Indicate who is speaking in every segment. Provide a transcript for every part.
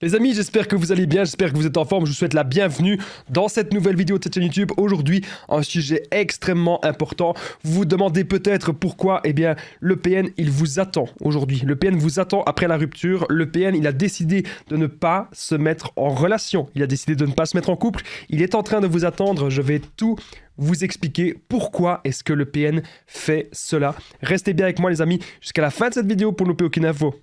Speaker 1: Les amis, j'espère que vous allez bien, j'espère que vous êtes en forme, je vous souhaite la bienvenue dans cette nouvelle vidéo de cette chaîne YouTube. Aujourd'hui, un sujet extrêmement important. Vous vous demandez peut-être pourquoi, eh bien, le PN, il vous attend aujourd'hui. Le PN vous attend après la rupture. Le PN, il a décidé de ne pas se mettre en relation. Il a décidé de ne pas se mettre en couple. Il est en train de vous attendre. Je vais tout vous expliquer pourquoi est-ce que le PN fait cela. Restez bien avec moi, les amis, jusqu'à la fin de cette vidéo pour ne louper aucune info.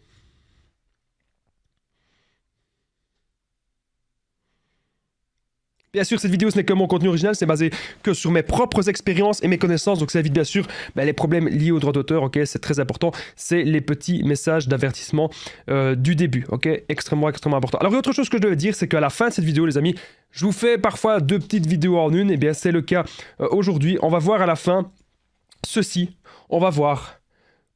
Speaker 1: Bien sûr, cette vidéo, ce n'est que mon contenu original, c'est basé que sur mes propres expériences et mes connaissances, donc ça évite bien sûr les problèmes liés aux droits d'auteur, ok, c'est très important, c'est les petits messages d'avertissement du début, ok, extrêmement important. Alors, autre chose que je devais dire, c'est qu'à la fin de cette vidéo, les amis, je vous fais parfois deux petites vidéos en une, et bien c'est le cas aujourd'hui. On va voir à la fin ceci, on va voir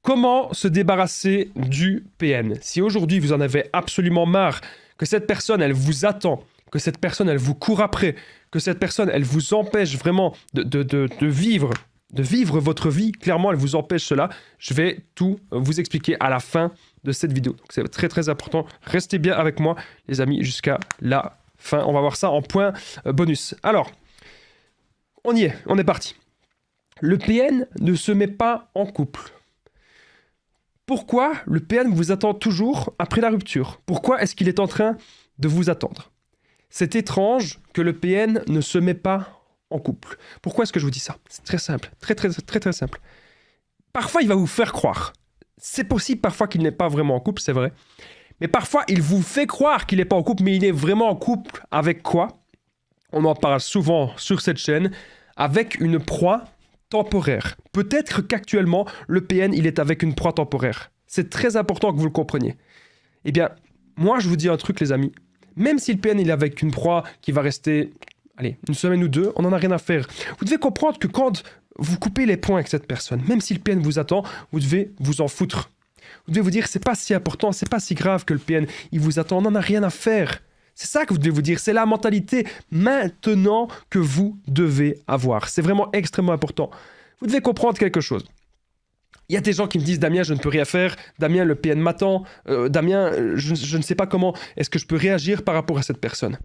Speaker 1: comment se débarrasser du PN. Si aujourd'hui, vous en avez absolument marre, que cette personne, elle vous attend, que cette personne, elle vous court après, que cette personne, elle vous empêche vraiment de vivre votre vie, clairement, elle vous empêche cela, je vais tout vous expliquer à la fin de cette vidéo. Donc, c'est très important. Restez bien avec moi, les amis, jusqu'à la fin. On va voir ça en point bonus. Alors, on y est, on est parti. Le PN ne se met pas en couple. Pourquoi le PN vous attend toujours après la rupture? Pourquoi est-ce qu'il est en train de vous attendre? C'est étrange que le PN ne se met pas en couple. Pourquoi est-ce que je vous dis ça? C'est très simple, très simple. Parfois, il va vous faire croire. C'est possible parfois qu'il n'est pas vraiment en couple, c'est vrai. Mais parfois, il vous fait croire qu'il n'est pas en couple, mais il est vraiment en couple avec quoi? On en parle souvent sur cette chaîne, avec une proie temporaire. Peut-être qu'actuellement, le PN, il est avec une proie temporaire. C'est très important que vous le compreniez. Eh bien, moi, je vous dis un truc, les amis. Même si le PN il est avec une proie qui va rester, allez, une semaine ou deux, on n'en a rien à faire. Vous devez comprendre que quand vous coupez les ponts avec cette personne, même si le PN vous attend, vous devez vous en foutre. Vous devez vous dire, c'est pas si important, c'est pas si grave que le PN il vous attend, on n'en a rien à faire. C'est ça que vous devez vous dire, c'est la mentalité maintenant que vous devez avoir. C'est vraiment extrêmement important. Vous devez comprendre quelque chose. Il y a des gens qui me disent « Damien, je ne peux rien faire. Damien, le PN m'attend. Damien, je ne sais pas comment est-ce que je peux réagir par rapport à cette personne. »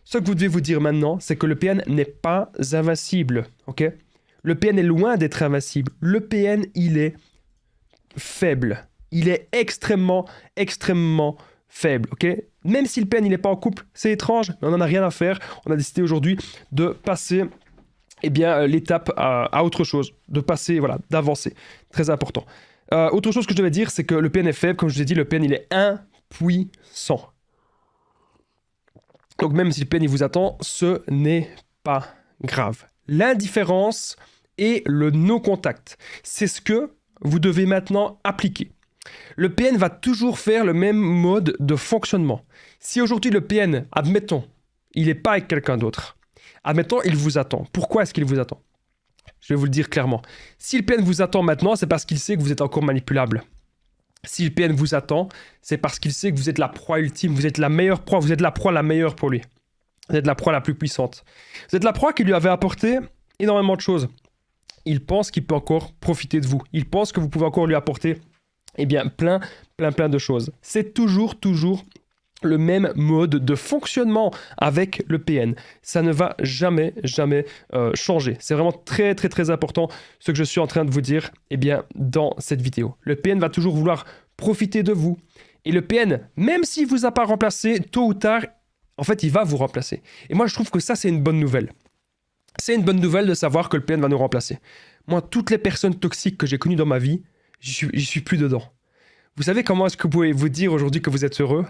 Speaker 1: Ce que vous devez vous dire maintenant, c'est que le PN n'est pas invincible. Okay? Le PN est loin d'être invincible. Le PN, il est faible. Il est extrêmement faible. Okay? Même si le PN, il n'est pas en couple, c'est étrange, mais on n'en a rien à faire. On a décidé aujourd'hui de passer l'étape à autre chose, de passer, voilà, d'avancer. Très important. Autre chose que je devais dire, c'est que le PN est faible. Comme je vous ai dit, le PN, il est impuissant. Donc même si le PN, il vous attend, ce n'est pas grave. L'indifférence et le no-contact, c'est ce que vous devez maintenant appliquer. Le PN va toujours faire le même mode de fonctionnement. Si aujourd'hui, le PN, admettons, il n'est pas avec quelqu'un d'autre, admettons, il vous attend. Pourquoi est-ce qu'il vous attend? Je vais vous le dire clairement. Si le PN vous attend maintenant, c'est parce qu'il sait que vous êtes encore manipulable. Si le PN vous attend, c'est parce qu'il sait que vous êtes la proie ultime, vous êtes la meilleure proie, vous êtes la proie la meilleure pour lui. Vous êtes la proie la plus puissante. Vous êtes la proie qui lui avait apporté énormément de choses. Il pense qu'il peut encore profiter de vous. Il pense que vous pouvez encore lui apporter plein de choses. C'est toujours le même mode de fonctionnement avec le PN. Ça ne va jamais changer. C'est vraiment très important ce que je suis en train de vous dire dans cette vidéo. Le PN va toujours vouloir profiter de vous. Et le PN, même s'il ne vous a pas remplacé, tôt ou tard, en fait, il va vous remplacer. Et moi, je trouve que ça, c'est une bonne nouvelle. C'est une bonne nouvelle de savoir que le PN va nous remplacer. Moi, toutes les personnes toxiques que j'ai connues dans ma vie, j'y suis plus dedans. Vous savez comment est-ce que vous pouvez vous dire aujourd'hui que vous êtes heureux?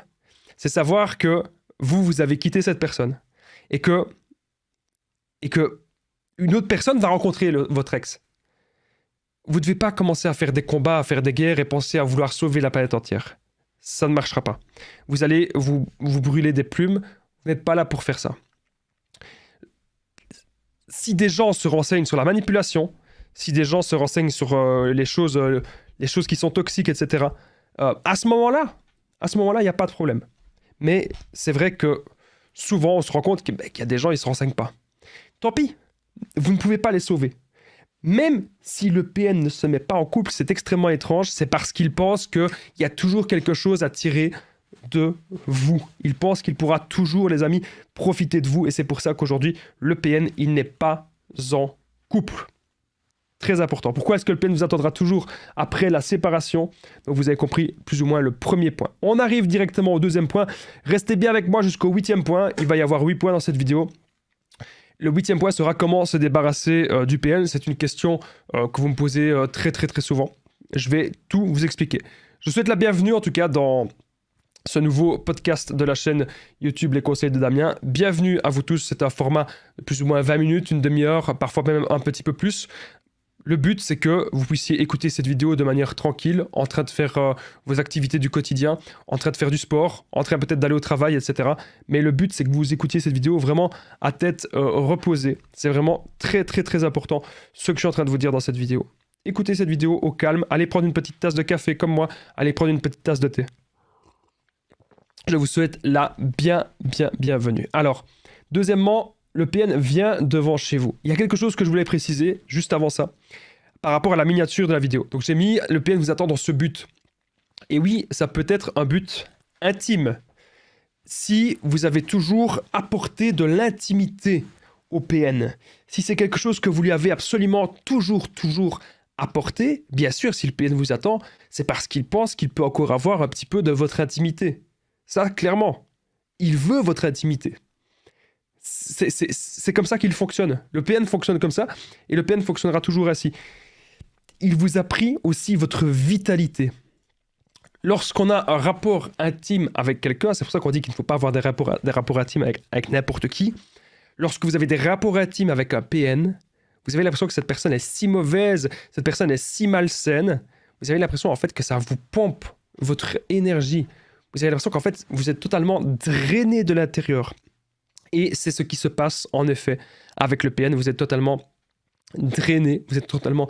Speaker 1: C'est savoir que vous avez quitté cette personne et que une autre personne va rencontrer votre ex. Vous ne devez pas commencer à faire des combats, à faire des guerres et penser à vouloir sauver la planète entière. Ça ne marchera pas. Vous allez vous brûler des plumes. Vous n'êtes pas là pour faire ça. Si des gens se renseignent sur la manipulation, si des gens se renseignent sur les choses qui sont toxiques, etc., à ce moment-là, il n'y a pas de problème. Mais c'est vrai que souvent, on se rend compte qu'il y a des gens, ils ne se renseignent pas. Tant pis, vous ne pouvez pas les sauver. Même si le PN ne se met pas en couple, c'est extrêmement étrange, c'est parce qu'il pense qu'il y a toujours quelque chose à tirer de vous. Il pense qu'il pourra toujours, les amis, profiter de vous. Et c'est pour ça qu'aujourd'hui, le PN, il n'est pas en couple. Très important. Pourquoi est-ce que le PN vous attendra toujours après la séparation? Donc vous avez compris plus ou moins le premier point. On arrive directement au deuxième point. Restez bien avec moi jusqu'au 8e point. Il va y avoir 8 points dans cette vidéo. Le 8e point sera comment se débarrasser du PN. C'est une question que vous me posez très souvent. Je vais tout vous expliquer. Je vous souhaite la bienvenue en tout cas dans ce nouveau podcast de la chaîne YouTube Les Conseils de Damien. Bienvenue à vous tous. C'est un format de plus ou moins 20 minutes, une demi-heure, parfois même un petit peu plus. Le but, c'est que vous puissiez écouter cette vidéo de manière tranquille, en train de faire vos activités du quotidien, en train de faire du sport, en train peut-être d'aller au travail, etc. Mais le but, c'est que vous écoutiez cette vidéo vraiment à tête reposée. C'est vraiment très important ce que je suis en train de vous dire dans cette vidéo. Écoutez cette vidéo au calme, allez prendre une petite tasse de café comme moi, allez prendre une petite tasse de thé. Je vous souhaite la bienvenue. Alors, deuxièmement, le PN vient devant chez vous. Il y a quelque chose que je voulais préciser juste avant ça, par rapport à la miniature de la vidéo. Donc j'ai mis le PN vous attend dans ce but. Et oui, ça peut être un but intime. Si vous avez toujours apporté de l'intimité au PN, si c'est quelque chose que vous lui avez absolument toujours apporté, bien sûr, si le PN vous attend, c'est parce qu'il pense qu'il peut encore avoir un petit peu de votre intimité. Ça, clairement, il veut votre intimité. C'est comme ça qu'il fonctionne. Le PN fonctionne comme ça, et le PN fonctionnera toujours ainsi. Il vous a pris aussi votre vitalité. Lorsqu'on a un rapport intime avec quelqu'un, c'est pour ça qu'on dit qu'il ne faut pas avoir des rapports intimes avec n'importe qui. Lorsque vous avez des rapports intimes avec un PN, vous avez l'impression que cette personne est si mauvaise, cette personne est si malsaine, vous avez l'impression en fait que ça vous pompe votre énergie. Vous avez l'impression qu'en fait, vous êtes totalement drainé de l'intérieur. Et c'est ce qui se passe, en effet, avec le PN. Vous êtes totalement drainé, vous êtes totalement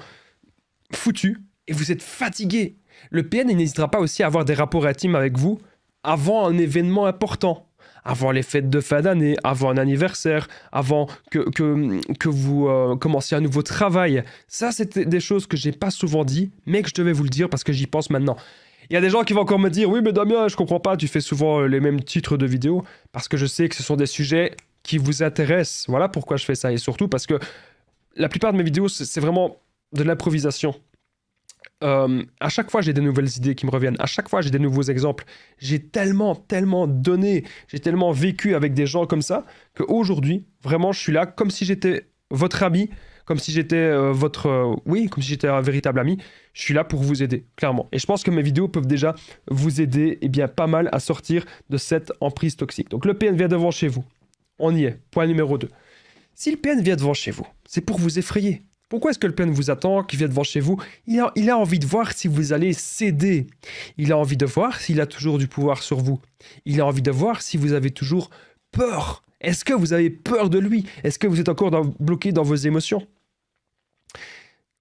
Speaker 1: foutu, et vous êtes fatigué. Le PN, il n'hésitera pas aussi à avoir des rapports intimes avec vous avant un événement important, avant les fêtes de fin d'année, avant un anniversaire, avant que vous commenciez un nouveau travail. Ça, c'était des choses que j'ai pas souvent dit, mais que je devais vous le dire parce que j'y pense maintenant. Il y a des gens qui vont encore me dire « Oui, mais Damien, je comprends pas, tu fais souvent les mêmes titres de vidéos. » Parce que je sais que ce sont des sujets qui vous intéressent. Voilà pourquoi je fais ça. Et surtout parce que la plupart de mes vidéos, c'est vraiment de l'improvisation. À chaque fois, j'ai des nouvelles idées qui me reviennent. À chaque fois, j'ai des nouveaux exemples. J'ai tellement donné, j'ai tellement vécu avec des gens comme ça, qu'aujourd'hui, vraiment, je suis là comme si j'étais votre ami, comme si j'étais comme si j'étais un véritable ami. Je suis là pour vous aider, clairement. Et je pense que mes vidéos peuvent déjà vous aider pas mal à sortir de cette emprise toxique. Donc le PN vient devant chez vous. On y est. Point numéro 2. Si le PN vient devant chez vous, c'est pour vous effrayer. Pourquoi est-ce que le PN vous attend, qu'il vient devant chez vous? Il a envie de voir si vous allez céder. Il a envie de voir s'il a toujours du pouvoir sur vous. Il a envie de voir si vous avez toujours peur. Est-ce que vous avez peur de lui? Est-ce que vous êtes encore bloqué dans vos émotions?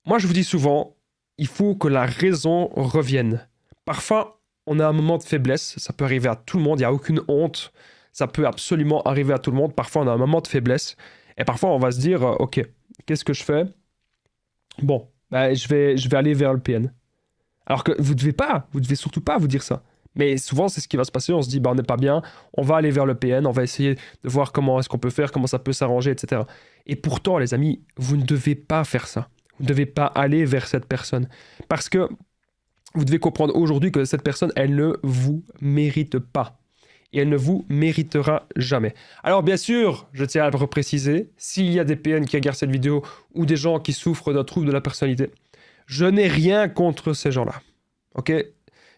Speaker 1: Moi, je vous dis souvent, il faut que la raison revienne. Parfois, on a un moment de faiblesse. Ça peut arriver à tout le monde. Il n'y a aucune honte. Ça peut absolument arriver à tout le monde. Parfois, on a un moment de faiblesse. Et parfois, on va se dire, OK, qu'est-ce que je fais? Bon, je vais aller vers le PN. Alors que vous devez surtout pas vous dire ça. Mais souvent, c'est ce qui va se passer. On se dit, on n'est pas bien, on va aller vers le PN, on va essayer de voir comment est-ce qu'on peut faire, comment ça peut s'arranger, etc. Et pourtant, les amis, vous ne devez pas faire ça. Vous ne devez pas aller vers cette personne. Parce que vous devez comprendre aujourd'hui que cette personne, elle ne vous mérite pas. Et elle ne vous méritera jamais. Alors bien sûr, je tiens à le repréciser, s'il y a des PN qui regardent cette vidéo ou des gens qui souffrent d'un trouble de la personnalité, je n'ai rien contre ces gens-là. Ok?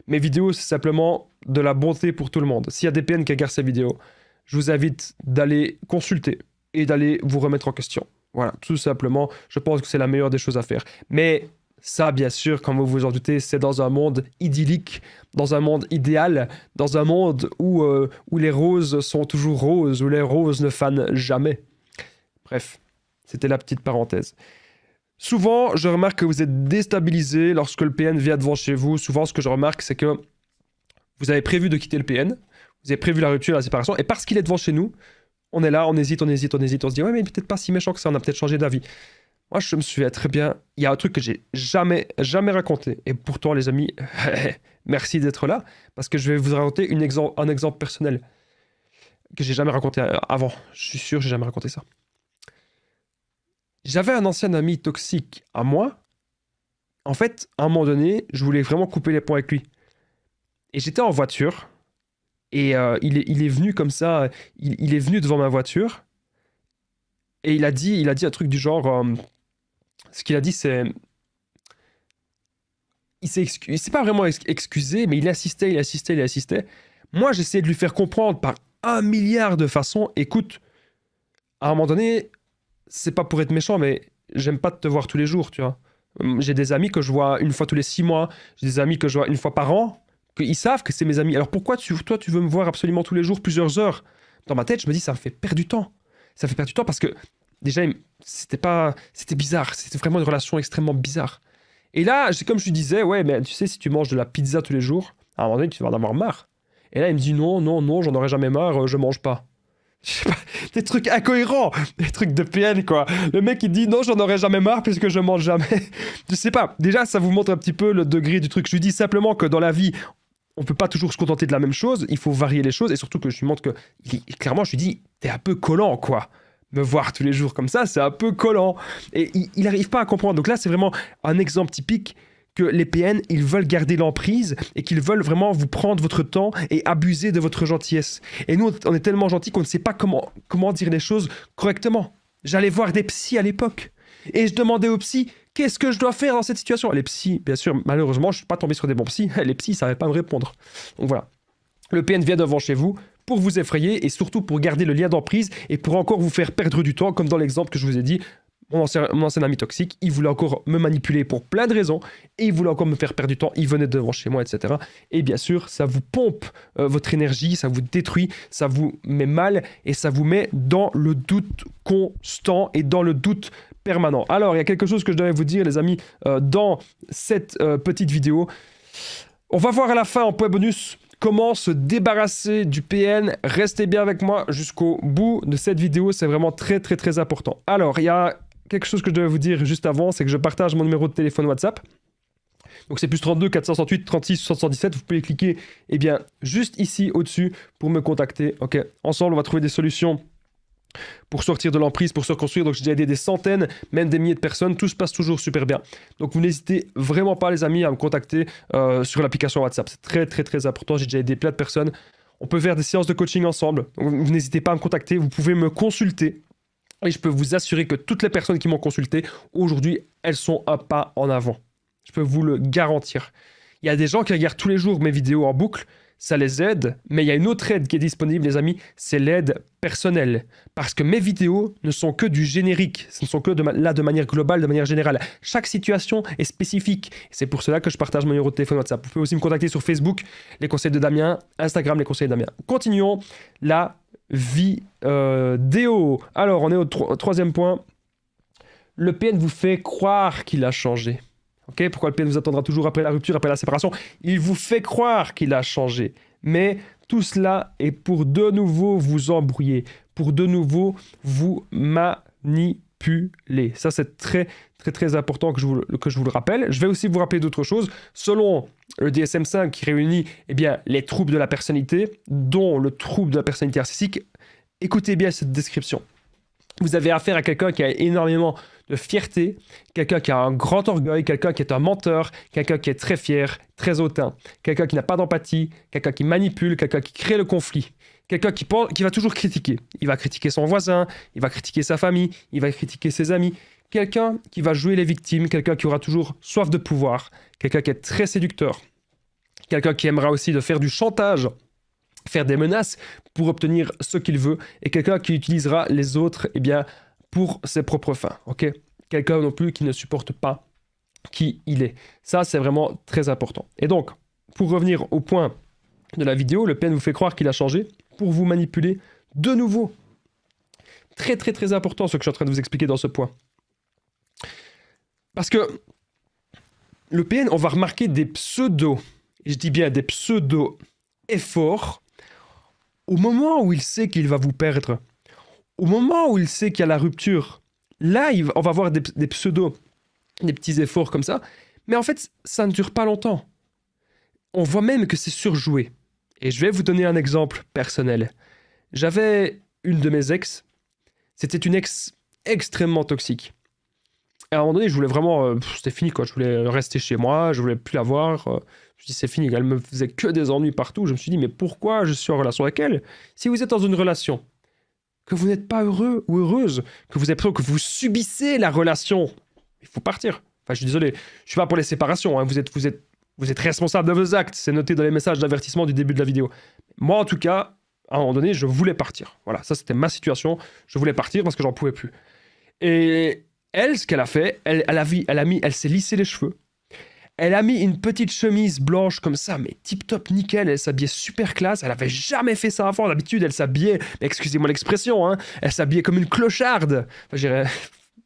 Speaker 1: Mes vidéos, c'est simplement de la bonté pour tout le monde. S'il y a des PN qui regardent ces vidéos, je vous invite d'aller consulter et d'aller vous remettre en question. Voilà, tout simplement, je pense que c'est la meilleure des choses à faire. Mais ça, bien sûr, comme vous vous en doutez, c'est dans un monde idyllique, dans un monde idéal, dans un monde où les roses sont toujours roses, où les roses ne fanent jamais. Bref, c'était la petite parenthèse. Souvent, je remarque que vous êtes déstabilisé lorsque le PN vient devant chez vous. Souvent, ce que je remarque, c'est que vous avez prévu de quitter le PN, vous avez prévu la rupture, la séparation, et parce qu'il est devant chez nous, on est là, on hésite, on se dit « Ouais, mais il est peut-être pas si méchant que ça, on a peut-être changé d'avis. » Moi, je me souviens très bien, il y a un truc que j'ai jamais raconté. Et pourtant, les amis, merci d'être là, parce que je vais vous raconter un exemple personnel que j'ai jamais raconté avant. Je suis sûr que j'ai jamais raconté ça. J'avais un ancien ami toxique à moi. En fait, à un moment donné, je voulais vraiment couper les ponts avec lui. Et j'étais en voiture, et il est venu comme ça, il est venu devant ma voiture, et il a dit un truc du genre, ce qu'il a dit c'est, il s'est pas vraiment excusé, mais il insistait. Moi, j'essayais de lui faire comprendre par 1 milliard de façons, écoute, à un moment donné, c'est pas pour être méchant, mais j'aime pas te voir tous les jours, tu vois. J'ai des amis que je vois une fois tous les 6 mois, j'ai des amis que je vois une fois par an, qu'ils savent que c'est mes amis. Alors pourquoi toi, tu veux me voir absolument tous les jours, plusieurs heures? Dans ma tête, je me dis, ça me fait perdre du temps. Ça me fait perdre du temps parce que, déjà, c'était bizarre. C'était vraiment une relation extrêmement bizarre. Et là, comme je lui disais, ouais, mais tu sais, si tu manges de la pizza tous les jours, à un moment donné, tu vas en avoir marre. Et là, il me dit, non, j'en aurai jamais marre, je mange pas. Je sais pas, des trucs incohérents, des trucs de PN quoi. Le mec il dit non, j'en aurai jamais marre puisque je mange jamais. Je sais pas, déjà ça vous montre un petit peu le degré du truc. Je lui dis simplement que dans la vie, on peut pas toujours se contenter de la même chose, il faut varier les choses et surtout que je lui montre que, clairement je lui dis, t'es un peu collant quoi. Me voir tous les jours comme ça, c'est un peu collant. Et il arrive pas à comprendre. Donc là c'est vraiment un exemple typique que les PN, ils veulent garder l'emprise et qu'ils veulent vraiment vous prendre votre temps et abuser de votre gentillesse. Et nous, on est tellement gentils qu'on ne sait pas comment dire les choses correctement. J'allais voir des psys à l'époque et je demandais aux psys, qu'est-ce que je dois faire dans cette situation? Les psys, bien sûr, malheureusement, je ne suis pas tombé sur des bons psys. Les psys, ils ne savaient pas me répondre. Donc voilà. Le PN vient devant chez vous pour vous effrayer et surtout pour garder le lien d'emprise et pour encore vous faire perdre du temps, comme dans l'exemple que je vous ai dit. Mon ancien ami toxique, il voulait encore me manipuler pour plein de raisons et il voulait encore me faire perdre du temps, il venait devant chez moi, etc. Et bien sûr, ça vous pompe votre énergie, ça vous détruit, ça vous met mal et ça vous met dans le doute constant et dans le doute permanent. Alors, il y a quelque chose que je devais vous dire, les amis, dans cette petite vidéo. On va voir à la fin, en point bonus, comment se débarrasser du PN. Restez bien avec moi jusqu'au bout de cette vidéo, c'est vraiment très très très important. Alors, il y a quelque chose que je devais vous dire juste avant, c'est que je partage mon numéro de téléphone WhatsApp. Donc c'est plus 32 468 36 77, vous pouvez cliquer juste ici au-dessus pour me contacter. Ok, ensemble on va trouver des solutions pour sortir de l'emprise, pour se reconstruire. Donc j'ai déjà aidé des centaines, même des milliers de personnes, tout se passe toujours super bien. Donc vous n'hésitez vraiment pas les amis à me contacter sur l'application WhatsApp, c'est très très très important, j'ai déjà aidé plein de personnes. On peut faire des séances de coaching ensemble, donc vous n'hésitez pas à me contacter, vous pouvez me consulter. Et je peux vous assurer que toutes les personnes qui m'ont consulté, aujourd'hui, elles sont un pas en avant. Je peux vous le garantir. Il y a des gens qui regardent tous les jours mes vidéos en boucle, ça les aide, mais il y a une autre aide qui est disponible, les amis, c'est l'aide personnelle. Parce que mes vidéos ne sont que du générique, ce ne sont que là de manière globale, de manière générale. Chaque situation est spécifique. C'est pour cela que je partage mon numéro de téléphone WhatsApp. Vous pouvez aussi me contacter sur Facebook, les conseils de Damien, Instagram, les conseils de Damien. Continuons la vidéo. Alors, on est au troisième point. Le PN vous fait croire qu'il a changé. Okay, pourquoi le PN vous attendra toujours après la rupture, après la séparation? Il vous fait croire qu'il a changé. Mais tout cela est pour de nouveau vous embrouiller, pour de nouveau vous manipuler. Ça, c'est très, très, très important que je vous le rappelle. Je vais aussi vous rappeler d'autres choses. Selon le DSM-5 qui réunit les troubles de la personnalité, dont le trouble de la personnalité narcissique, écoutez bien cette description. Vous avez affaire à quelqu'un qui a énormément de fierté, quelqu'un qui a un grand orgueil, quelqu'un qui est un menteur, quelqu'un qui est très fier, très hautain, quelqu'un qui n'a pas d'empathie, quelqu'un qui manipule, quelqu'un qui crée le conflit, quelqu'un qui va toujours critiquer. Il va critiquer son voisin, il va critiquer sa famille, il va critiquer ses amis. Quelqu'un qui va jouer les victimes, quelqu'un qui aura toujours soif de pouvoir, quelqu'un qui est très séducteur, quelqu'un qui aimera aussi de faire du chantage, faire des menaces pour obtenir ce qu'il veut, et quelqu'un qui utilisera les autres pour ses propres fins. Okay, quelqu'un non plus qui ne supporte pas qui il est. Ça, c'est vraiment très important. Et donc, pour revenir au point de la vidéo, le PN vous fait croire qu'il a changé pour vous manipuler de nouveau. Très, très, très important ce que je suis en train de vous expliquer dans ce point. Parce que le PN, on va remarquer des pseudo, et je dis bien des pseudo-efforts, au moment où il sait qu'il va vous perdre, au moment où il sait qu'il y a la rupture, là, on va voir des pseudos, des petits efforts comme ça, mais en fait, ça ne dure pas longtemps. on voit même que c'est surjoué. Et je vais vous donner un exemple personnel. J'avais une de mes ex, c'était une ex extrêmement toxique. Et à un moment donné, je voulais vraiment... c'était fini, quoi. Je voulais rester chez moi, je voulais plus la voir. Je me suis dit, c'est fini. Elle me faisait que des ennuis partout. Je me suis dit, mais pourquoi je suis en relation avec elle? Si vous êtes dans une relation, que vous n'êtes pas heureux ou heureuse, que vous avez l'impression que vous subissez la relation, il faut partir. Enfin, je suis désolé, je suis pas pour les séparations, hein. Vous êtes responsable de vos actes, c'est noté dans les messages d'avertissement du début de la vidéo. Moi, en tout cas, à un moment donné, je voulais partir. Voilà, ça c'était ma situation, je voulais partir parce que j'en pouvais plus. Et elle, ce qu'elle a fait, elle s'est lissé les cheveux. Elle a mis une petite chemise blanche comme ça, mais tip top, nickel. Elle s'habillait super classe. Elle avait jamais fait ça avant. D'habitude, elle s'habillait, excusez-moi l'expression, hein, elle s'habillait comme une clocharde. Enfin, je dirais,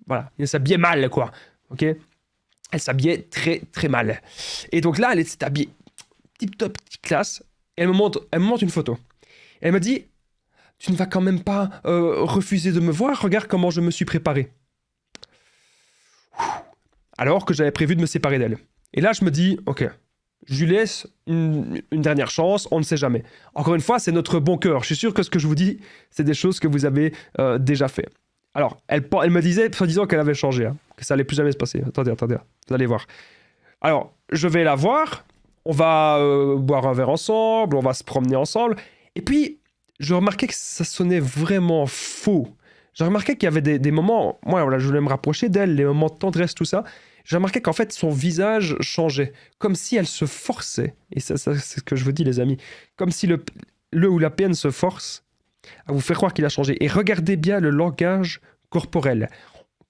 Speaker 1: voilà, elle s'habillait mal, quoi. Ok? Elle s'habillait très, très mal. Et donc là, elle s'est habillée tip top, classe. Et elle me montre une photo. Et elle me dit, tu ne vas quand même pas refuser de me voir. Regarde comment je me suis préparé. Alors que j'avais prévu de me séparer d'elle. Et là, je me dis, ok, je lui laisse une dernière chance, on ne sait jamais. Encore une fois, c'est notre bon cœur. Je suis sûr que ce que je vous dis, c'est des choses que vous avez déjà fait. Alors, elle me disait, soi-disant qu'elle avait changé, hein, que ça allait plus jamais se passer. Attendez, vous allez voir. Alors, je vais la voir, on va boire un verre ensemble, on va se promener ensemble. Et puis, je remarquais que ça sonnait vraiment faux. J'ai remarqué qu'il y avait des moments, moi, voilà, je voulais me rapprocher d'elle, les moments de tendresse, tout ça. J'ai remarqué qu'en fait, son visage changeait, comme si elle se forçait. Et ça c'est ce que je vous dis, les amis. Comme si le ou la PN se force à vous faire croire qu'il a changé. Et regardez bien le langage corporel.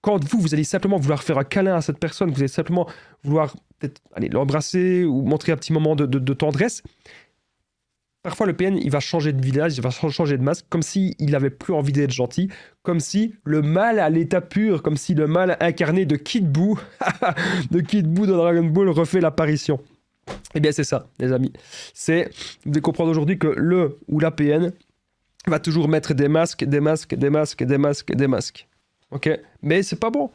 Speaker 1: Quand vous allez simplement vouloir faire un câlin à cette personne, vous allez simplement vouloir peut-être l'embrasser ou montrer un petit moment de tendresse, parfois le PN, il va changer de visage, il va changer de masque, comme s'il n'avait plus envie d'être gentil, comme si le mal à l'état pur, comme si le mal incarné de Kid Buu, de Kid Buu dans Dragon Ball refait l'apparition. Eh bien c'est ça, les amis. C'est de comprendre aujourd'hui que le ou la PN va toujours mettre des masques, des masques, des masques, des masques, des masques. Ok? Mais c'est pas bon.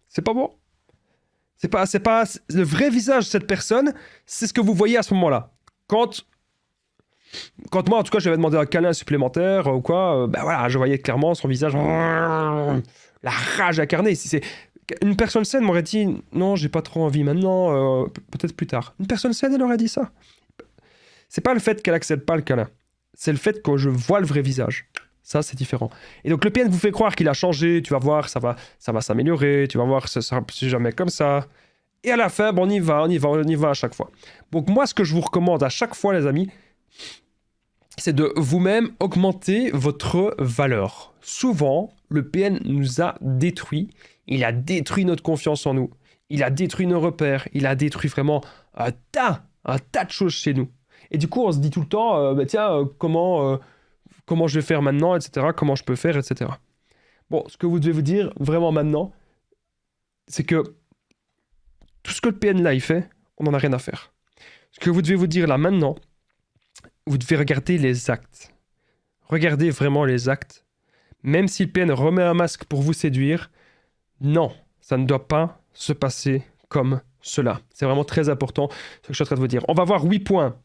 Speaker 1: C'est pas bon. C'est pas le vrai visage de cette personne, c'est ce que vous voyez à ce moment-là. Quand moi, en tout cas, j'avais demandé un câlin supplémentaire ou quoi, ben voilà, je voyais clairement son visage, la rage incarnée. Si c'est une personne saine m'aurait dit non, j'ai pas trop envie maintenant, peut-être plus tard. Une personne saine, elle aurait dit ça. C'est pas le fait qu'elle accepte pas le câlin, c'est le fait que je vois le vrai visage. Ça, c'est différent. Et donc, le PN vous fait croire qu'il a changé, tu vas voir, ça va s'améliorer, tu vas voir, ça sera plus jamais comme ça. Et à la fin, bon, on y va à chaque fois. Donc, moi, ce que je vous recommande à chaque fois, les amis, c'est de vous-même augmenter votre valeur. Souvent, le PN nous a détruit. Il a détruit notre confiance en nous. Il a détruit nos repères. Il a détruit vraiment un tas de choses chez nous. Et du coup, on se dit tout le temps, tiens, comment je vais faire maintenant, etc. Comment je peux faire, etc. Bon, ce que vous devez vous dire vraiment maintenant, c'est que tout ce que le PN là, il fait, on n'en a rien à faire. Ce que vous devez vous dire là maintenant, vous devez regarder les actes. Regardez vraiment les actes. Même si le PN remet un masque pour vous séduire, non, ça ne doit pas se passer comme cela. C'est vraiment très important ce que je suis en train de vous dire. On va voir 8 points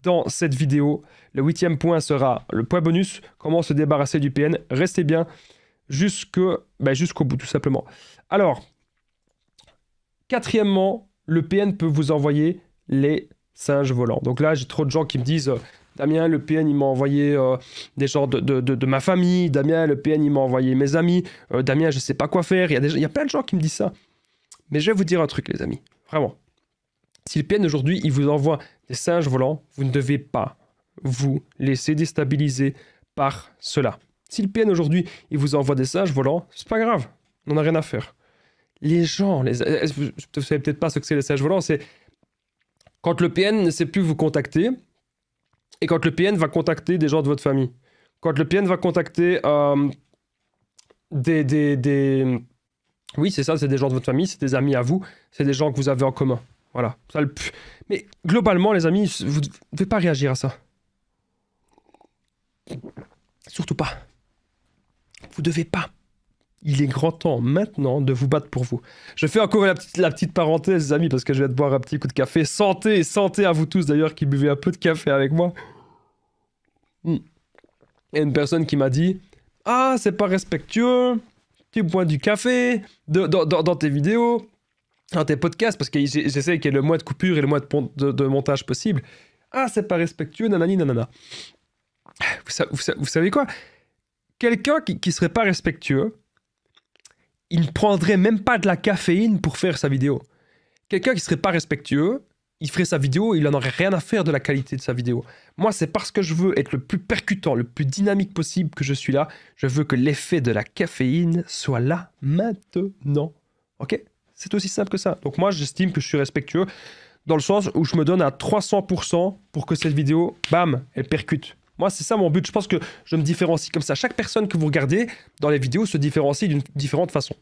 Speaker 1: dans cette vidéo. Le 8e point sera le point bonus, comment se débarrasser du PN. Restez bien jusqu'au bout, tout simplement. Alors, 4e, le PN peut vous envoyer les singes volants. Donc là, j'ai trop de gens qui me disent Damien, le PN, il m'a envoyé des gens de ma famille. Damien, le PN, il m'a envoyé mes amis. Damien, je sais pas quoi faire. Il y a plein de gens qui me disent ça. Mais je vais vous dire un truc, les amis. Vraiment. Si le PN, aujourd'hui, il vous envoie des singes volants, vous ne devez pas vous laisser déstabiliser par cela. Si le PN, aujourd'hui, il vous envoie des singes volants, c'est pas grave. On n'en a rien à faire. Les gens, vous ne savez peut-être pas ce que c'est les singes volants, c'est quand le PN ne sait plus vous contacter et quand le PN va contacter des gens de votre famille. Quand le PN va contacter oui, c'est ça, c'est des gens de votre famille, c'est des amis à vous, c'est des gens que vous avez en commun. Voilà. Mais globalement, les amis, vous ne devez pas réagir à ça. Surtout pas. Vous ne devez pas. il est grand temps maintenant de vous battre pour vous. Je fais encore la petite parenthèse, les amis, parce que je vais te boire un petit coup de café. Santé, santé à vous tous d'ailleurs qui buvez un peu de café avec moi. Il y a une personne qui m'a dit « Ah, c'est pas respectueux, tu bois du café dans tes vidéos, dans tes podcasts, parce que j'essaie qu'il y ait le moins de coupures et le moins de montage possible. Ah, c'est pas respectueux, nanani, nanana. » Vous savez quoi? Quelqu'un qui serait pas respectueux, il ne prendrait même pas de la caféine pour faire sa vidéo. Quelqu'un qui serait pas respectueux, il ferait sa vidéo, il en aurait rien à faire de la qualité de sa vidéo. Moi, c'est parce que je veux être le plus percutant, le plus dynamique possible que je suis là. Je veux que l'effet de la caféine soit là, maintenant. Ok? C'est aussi simple que ça. Donc moi, j'estime que je suis respectueux dans le sens où je me donne à 300% pour que cette vidéo, bam, elle percute. Moi, c'est ça mon but. Je pense que je me différencie comme ça. Chaque personne que vous regardez dans les vidéos se différencie d'une différente façon.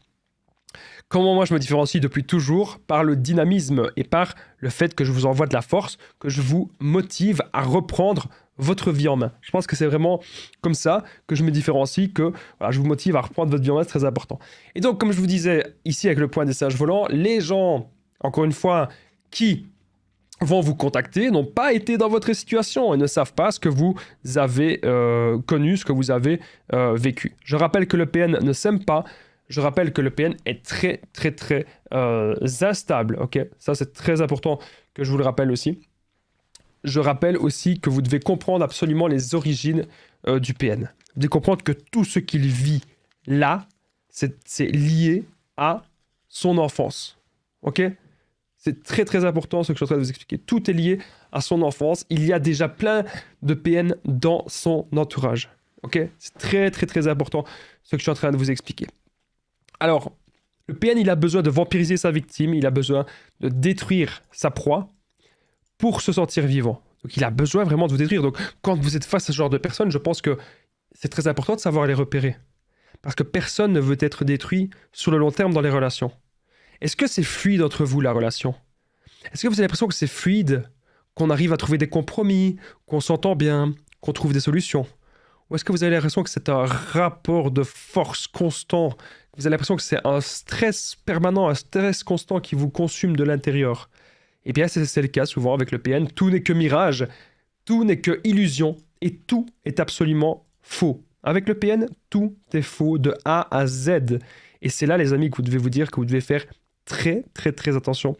Speaker 1: Comment moi je me différencie depuis toujours? Par le dynamisme et par le fait que je vous envoie de la force, que je vous motive à reprendre votre vie en main. Je pense que c'est vraiment comme ça que je me différencie, que voilà, je vous motive à reprendre votre vie en main, c'est très important. Et donc, comme je vous disais ici avec le point des sages volants, les gens, encore une fois, qui vont vous contacter n'ont pas été dans votre situation et ne savent pas ce que vous avez connu, ce que vous avez vécu. Je rappelle que le PN ne s'aime pas. Je rappelle que le PN est très instable, ok? Ça, c'est très important que je vous le rappelle aussi. Je rappelle aussi que vous devez comprendre absolument les origines du PN. Vous devez comprendre que tout ce qu'il vit là, c'est lié à son enfance, ok? C'est très important ce que je suis en train de vous expliquer. Tout est lié à son enfance. Il y a déjà plein de PN dans son entourage, ok? C'est très important ce que je suis en train de vous expliquer. Alors, le PN, il a besoin de vampiriser sa victime, il a besoin de détruire sa proie pour se sentir vivant. Donc, il a besoin vraiment de vous détruire. Donc, quand vous êtes face à ce genre de personnes, je pense que c'est très important de savoir les repérer. Parce que personne ne veut être détruit sur le long terme dans les relations. Est-ce que c'est fluide entre vous, la relation? Est-ce que vous avez l'impression que c'est fluide, qu'on arrive à trouver des compromis, qu'on s'entend bien, qu'on trouve des solutions? Ou est-ce que vous avez l'impression que c'est un rapport de force constant? Vous avez l'impression que c'est un stress permanent, un stress constant qui vous consume de l'intérieur? Eh bien, c'est le cas souvent avec le PN. Tout n'est que mirage, tout n'est que illusion, et tout est absolument faux. Avec le PN, tout est faux de A à Z. Et c'est là, les amis, que vous devez vous dire que vous devez faire très attention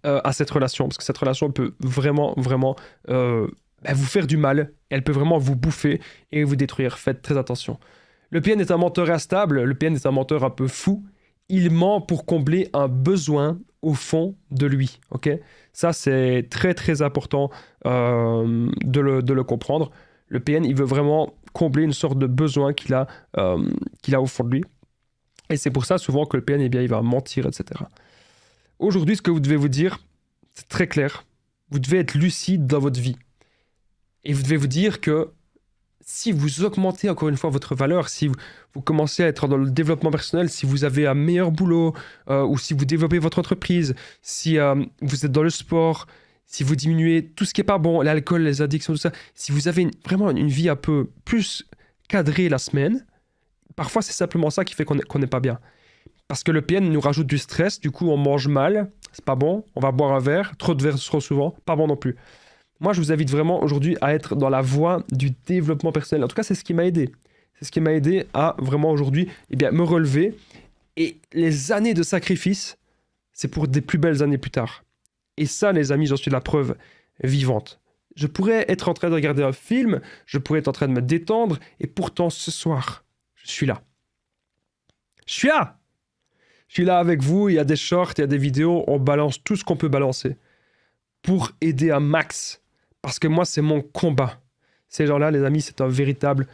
Speaker 1: à cette relation. Parce que cette relation peut vraiment vous faire du mal. Elle peut vraiment vous bouffer et vous détruire. Faites très attention. Le PN est un menteur instable, le PN est un menteur un peu fou. Il ment pour combler un besoin au fond de lui. Ok? Ça, c'est très important de le comprendre. Le PN, il veut vraiment combler une sorte de besoin qu'il a au fond de lui. Et c'est pour ça souvent que le PN, eh bien, il va mentir, etc. Aujourd'hui, ce que vous devez vous dire, c'est très clair. Vous devez être lucide dans votre vie. Et vous devez vous dire que si vous augmentez encore une fois votre valeur, si vous commencez à être dans le développement personnel, si vous avez un meilleur boulot, ou si vous développez votre entreprise, si vous êtes dans le sport, si vous diminuez tout ce qui n'est pas bon, l'alcool, les addictions, tout ça, si vous avez vraiment une vie un peu plus cadrée la semaine, parfois c'est simplement ça qui fait qu'on n'est pas bien. Parce que le PN nous rajoute du stress, du coup on mange mal, c'est pas bon, on va boire un verre, trop de verres trop souvent, pas bon non plus. Moi, je vous invite vraiment aujourd'hui à être dans la voie du développement personnel. En tout cas, c'est ce qui m'a aidé. C'est ce qui m'a aidé à vraiment aujourd'hui me relever. Et les années de sacrifice, c'est pour des plus belles années plus tard. Et ça, les amis, j'en suis la preuve vivante. Je pourrais être en train de regarder un film, je pourrais être en train de me détendre, et pourtant, ce soir, je suis là. Je suis là! Je suis là avec vous, il y a des shorts, il y a des vidéos, on balance tout ce qu'on peut balancer pour aider un max. Parce que moi, c'est mon combat. Ces gens-là, les amis, c'est un véritable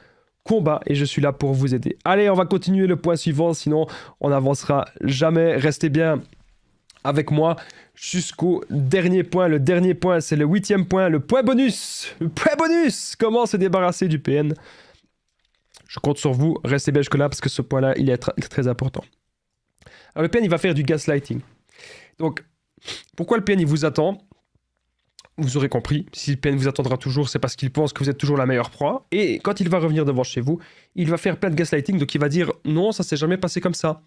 Speaker 1: combat et je suis là pour vous aider. Allez, on va continuer le point suivant, sinon on n'avancera jamais. Restez bien avec moi jusqu'au dernier point. Le dernier point, c'est le 8e point, le point bonus. Le point bonus! Comment se débarrasser du PN? Je compte sur vous, restez bien jusque-là parce que ce point-là, il est très important. Alors, le PN, il va faire du gaslighting. Donc, pourquoi le PN, il vous attend? vous aurez compris, si le PN vous attendra toujours, c'est parce qu'il pense que vous êtes toujours la meilleure proie. Et quand il va revenir devant chez vous, il va faire plein de gaslighting, donc il va dire « Non, ça s'est jamais passé comme ça.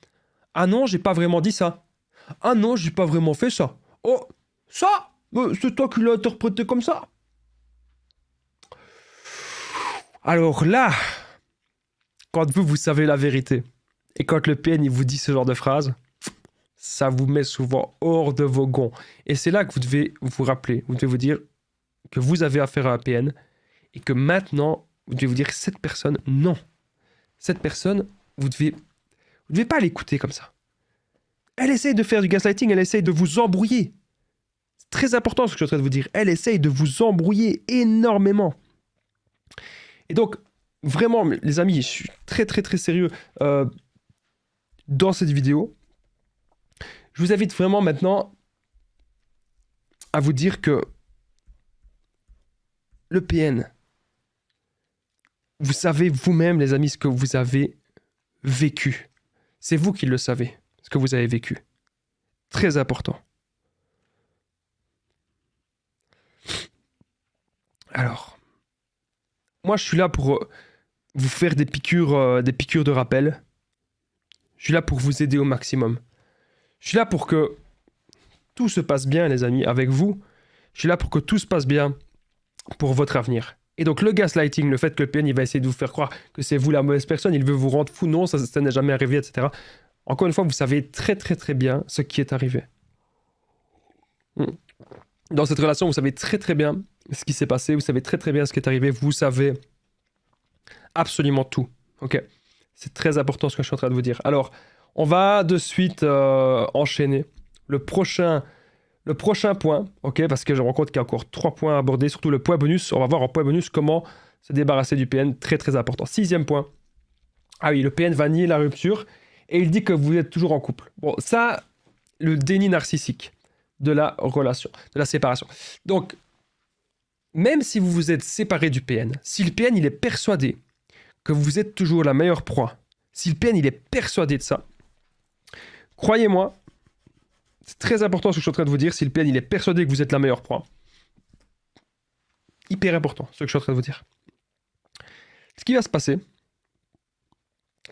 Speaker 1: Ah non, j'ai pas vraiment dit ça. Ah non, j'ai pas vraiment fait ça. Oh, ça, c'est toi qui l'as interprété comme ça. » Alors là, quand vous savez la vérité, et quand le PN il vous dit ce genre de phrase, ça vous met souvent hors de vos gonds. Et c'est là que vous devez vous rappeler, vous devez vous dire que vous avez affaire à un PN, et que maintenant, vous devez vous dire, cette personne, non. Cette personne, vous devez pas l'écouter comme ça. Elle essaye de faire du gaslighting, elle essaye de vous embrouiller. C'est très important ce que je suis en train de vous dire. Elle essaye de vous embrouiller énormément. Et donc, vraiment, les amis, je suis très sérieux dans cette vidéo. Je vous invite vraiment maintenant à vous dire que le PN, vous savez vous-même, les amis, ce que vous avez vécu. C'est vous qui le savez, ce que vous avez vécu. Très important. Alors, moi, je suis là pour vous faire des piqûres de rappel. Je suis là pour vous aider au maximum. Je suis là pour que tout se passe bien, les amis, avec vous. Je suis là pour que tout se passe bien pour votre avenir. Et donc, le gaslighting, le fait que le PN il va essayer de vous faire croire que c'est vous la mauvaise personne, il veut vous rendre fou, non, ça n'est jamais arrivé, etc. Encore une fois, vous savez très bien ce qui est arrivé. Dans cette relation, vous savez très bien ce qui s'est passé, vous savez très bien ce qui est arrivé, vous savez absolument tout. Ok, c'est très important ce que je suis en train de vous dire. Alors, on va de suite enchaîner le prochain point, ok, parce que je me rends compte qu'il y a encore 3 points à aborder, surtout le point bonus. On va voir en point bonus comment se débarrasser du PN, très important. 6e point. Ah oui, le PN va nier la rupture et il dit que vous êtes toujours en couple. Bon, ça, le déni narcissique de la relation, de la séparation. Donc, même si vous vous êtes séparé du PN, si le PN il est persuadé que vous êtes toujours la meilleure proie, si le PN il est persuadé de ça, croyez-moi, c'est très important ce que je suis en train de vous dire, si le PN il est persuadé que vous êtes la meilleure proie. Hyper important ce que je suis en train de vous dire. Ce qui va se passer,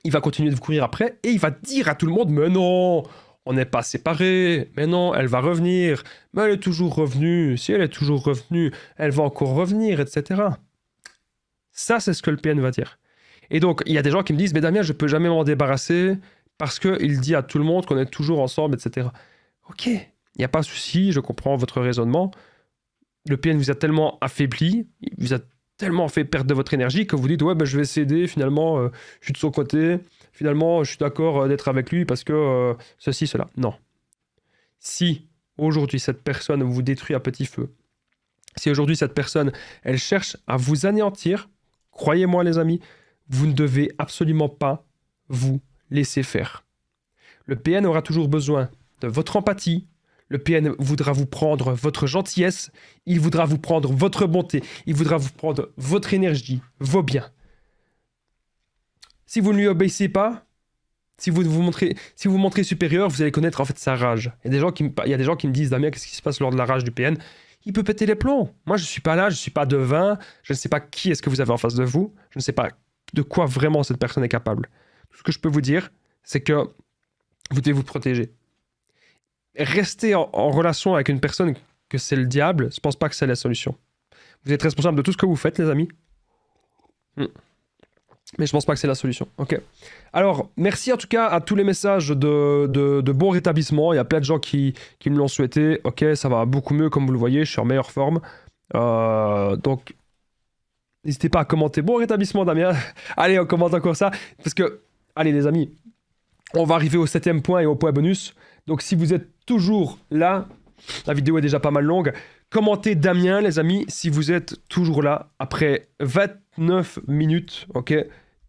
Speaker 1: il va continuer de vous courir après et il va dire à tout le monde, mais non, on n'est pas séparés, mais non, elle va revenir, mais elle est toujours revenue, si elle est toujours revenue, elle va encore revenir, etc. Ça, c'est ce que le PN va dire. Et donc, il y a des gens qui me disent, mais Damien, je peux jamais m'en débarrasser parce qu'il dit à tout le monde qu'on est toujours ensemble, etc. Ok, il n'y a pas de souci, je comprends votre raisonnement. Le PN vous a tellement affaibli, il vous a tellement fait perdre de votre énergie que vous dites, ouais, ben, je vais céder, finalement, je suis de son côté, finalement, je suis d'accord d'être avec lui parce que ceci, cela. Non. Si aujourd'hui, cette personne vous détruit à petit feu, si aujourd'hui, cette personne, elle cherche à vous anéantir, croyez-moi, les amis, vous ne devez absolument pas vous laisser faire. Le PN aura toujours besoin de votre empathie. Le PN voudra vous prendre votre gentillesse. Il voudra vous prendre votre bonté. Il voudra vous prendre votre énergie, vos biens. Si vous ne lui obéissez pas, si vous vous montrez supérieur, vous allez connaître en fait sa rage. Il y a des gens qui me disent, Damien, qu'est-ce qui se passe lors de la rage du PN? Il peut péter les plombs. Moi, je ne suis pas là, je ne suis pas devin. Je ne sais pas qui est-ce que vous avez en face de vous. Je ne sais pas de quoi vraiment cette personne est capable. Tout ce que je peux vous dire, c'est que vous devez vous protéger. Rester en relation avec une personne que c'est le diable, je ne pense pas que c'est la solution. Vous êtes responsable de tout ce que vous faites, les amis. Mais je pense pas que c'est la solution. Ok. Alors, merci en tout cas à tous les messages de bon rétablissement. Il y a plein de gens qui me l'ont souhaité. Ok, ça va beaucoup mieux, comme vous le voyez. Je suis en meilleure forme. Donc, n'hésitez pas à commenter. Bon rétablissement, Damien. Allez, on commente encore ça. Parce que, allez les amis, on va arriver au 7e point et au point bonus. Donc, si vous êtes toujours là, la vidéo est déjà pas mal longue. Commentez Damien, les amis, si vous êtes toujours là après 29 minutes, ok?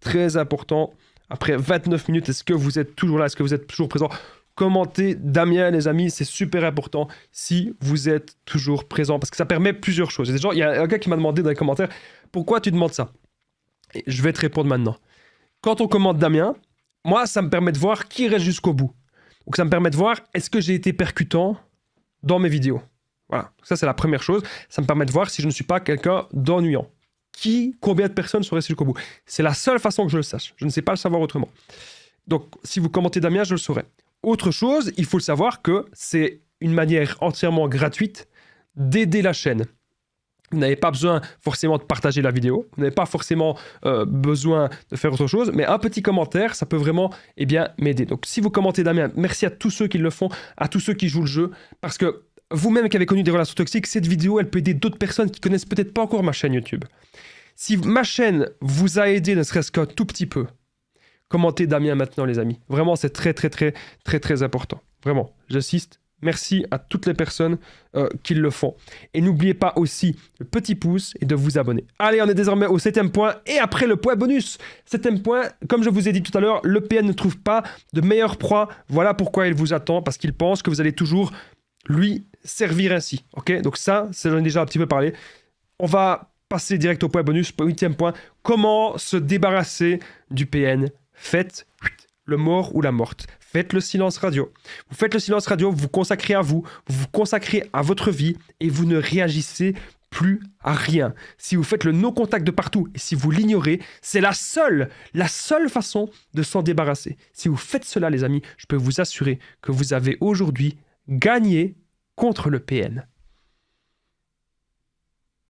Speaker 1: Très important. Après 29 minutes, est-ce que vous êtes toujours là? Est-ce que vous êtes toujours présent? Commentez Damien, les amis, c'est super important si vous êtes toujours présent parce que ça permet plusieurs choses. Il y a un gars qui m'a demandé dans les commentaires, pourquoi tu demandes ça? Et je vais te répondre maintenant. Quand on commente Damien, moi, ça me permet de voir qui reste jusqu'au bout. Donc ça me permet de voir, est-ce que j'ai été percutant dans mes vidéos? Voilà, ça c'est la première chose. Ça me permet de voir si je ne suis pas quelqu'un d'ennuyant. Combien de personnes sont restées jusqu'au bout? C'est la seule façon que je le sache. Je ne sais pas le savoir autrement. Donc, si vous commentez Damien, je le saurai. Autre chose, il faut le savoir que c'est une manière entièrement gratuite d'aider la chaîne. Vous n'avez pas besoin forcément de partager la vidéo, vous n'avez pas forcément besoin de faire autre chose, mais un petit commentaire, ça peut vraiment m'aider. Donc si vous commentez Damien, merci à tous ceux qui le font, à tous ceux qui jouent le jeu, parce que vous-même qui avez connu des relations toxiques, cette vidéo, elle peut aider d'autres personnes qui connaissent peut-être pas encore ma chaîne YouTube. Si ma chaîne vous a aidé, ne serait-ce qu'un tout petit peu, commentez Damien maintenant, les amis. Vraiment, c'est très, très, très, très, très important. Vraiment, j'insiste. Merci à toutes les personnes qui le font. Et n'oubliez pas aussi le petit pouce et de vous abonner. Allez, on est désormais au 7e point et après le point bonus. 7e point, comme je vous ai dit tout à l'heure, le PN ne trouve pas de meilleure proie. Voilà pourquoi il vous attend, parce qu'il pense que vous allez toujours lui servir ainsi. Ok, donc ça, j'en ai déjà un petit peu parlé. On va passer direct au point bonus, 8e point. Comment se débarrasser du PN? Faites le mort ou la morte. Faites le silence radio. Vous faites le silence radio, vous vous consacrez à vous vous consacrez à votre vie et vous ne réagissez plus à rien. Si vous faites le no-contact de partout et si vous l'ignorez, c'est la seule façon de s'en débarrasser. Si vous faites cela, les amis, je peux vous assurer que vous avez aujourd'hui gagné contre le PN.